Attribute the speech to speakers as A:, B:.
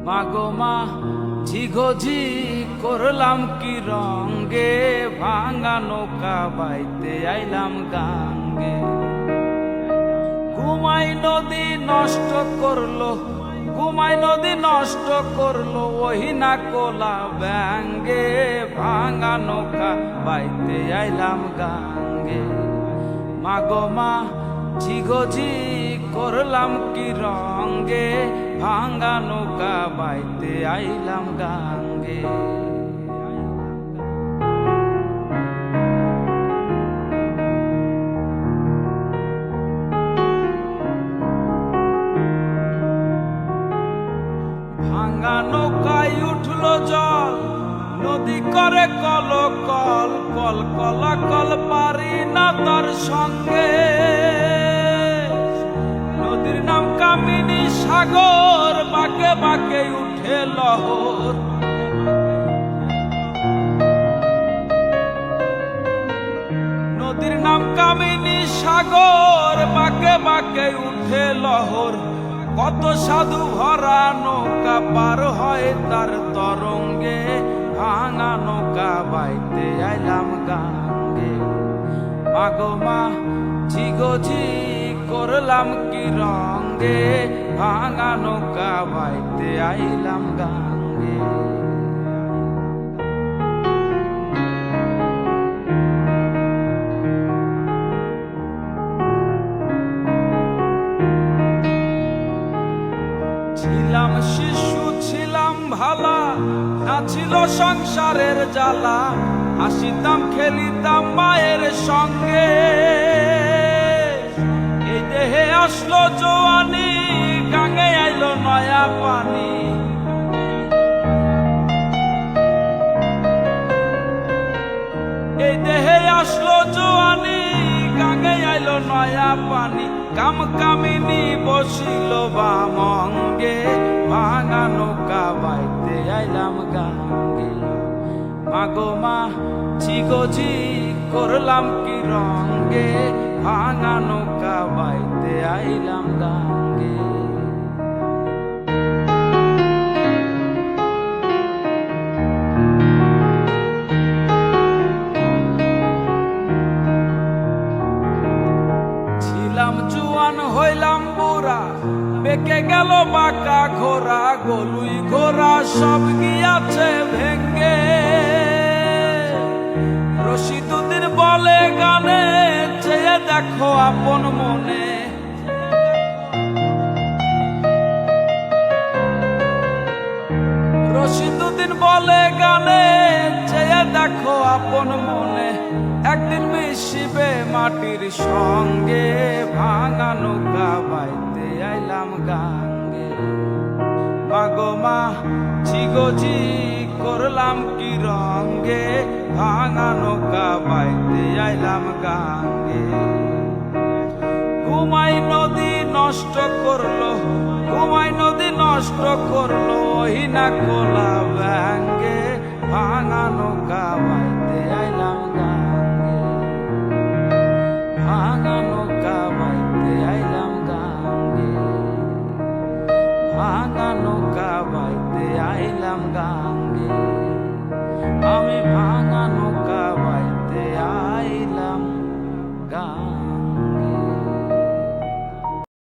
A: মাগো মা ঝিগোঝি করলাম কি রঙ্গে, ভাঙা নৌকা বাইতে আইলাম গাঙ্গে। ঘুমাই নদী নষ্ট করলো, ঘুমাই নদী নষ্ট করলো ওই না কোলা ব্যাঙ্গে, ভাঙা নৌকা বাইতে আইলাম গাঙ্গে। মাগো মা ঝিগোঝি করলাম কি রঙ্গে, ভাঙা নৌকা বাইতে আইলাম গাঙ্গে। ভাঙা নৌকায় উঠলো জল, নদী করে কল কল, কল কলা কল পারি না তার সঙ্গে। নদীর নাম কামিনী সাগর, বাঁকে বাঁকে উঠে লহর। নদীর নাম কামিনী সাগর, বাঁকে বাঁকে উঠে লহর। কত সাধু ভরা নৌকা পার হয় তার তরঙ্গে, ভাঙা নৌকা বাইতে আইলাম গাঙ্গে। মাগো মা ঝিগোঝি করলাম কি রঙ্গে, ভাঙা নৌকা বাইতে আইলাম গাঙ্গে। ছিলাম শিশু ছিলাম ভালা, না ছিল সংসারের জ্বালা, হাসিতাম খেলিতাম মায়ের সঙ্গে। এই দেহে আসলো জোয়ানি, গাঙ্গে আইলো নয়া পানি। এই দেহে আসলো জোয়ানি, গাঙ্গে আইলো নয়া পানি। কাম কামিনী বসিল বামঙ্গে, ভাঙা নৌকা বাইতে আইলাম গাঙ্গে। মাগো মা ঝিগোঝি করলাম কি রঙ্গে, ভাঙা নৌকা বাইতে আইলাম গাঙ্গে। ছিলাম জুয়ান হইলাম বুড়া, বেঁকে গেল বাঁকা ঘোড়া, গলুই ঘোড়া সব গিয়াছে ভেঙ্গে। রশিদুদ্দিন বলে গানে, চেয়ে দেখো আপন মনে। রশিদুদ্দিন বলে গানে, চেয়ে দেখো আপন মনে। একদিন মিশিবে মাটির সঙ্গে, ভাঙা নৌকা বাইতে আইলাম গাঙ্গে। মাগো মা ঝিগোঝি করলাম কি রঙ্গে, ভাঙা নৌকা বাইতে আইলাম গাঙ্গে। ঘুমাই নদী নষ্ট করলো, ঘুমাই নদী নষ্ট করলো ওই না কোলা ব্যাঙ্গে, ভাঙা নৌকা বাইতে আইলাম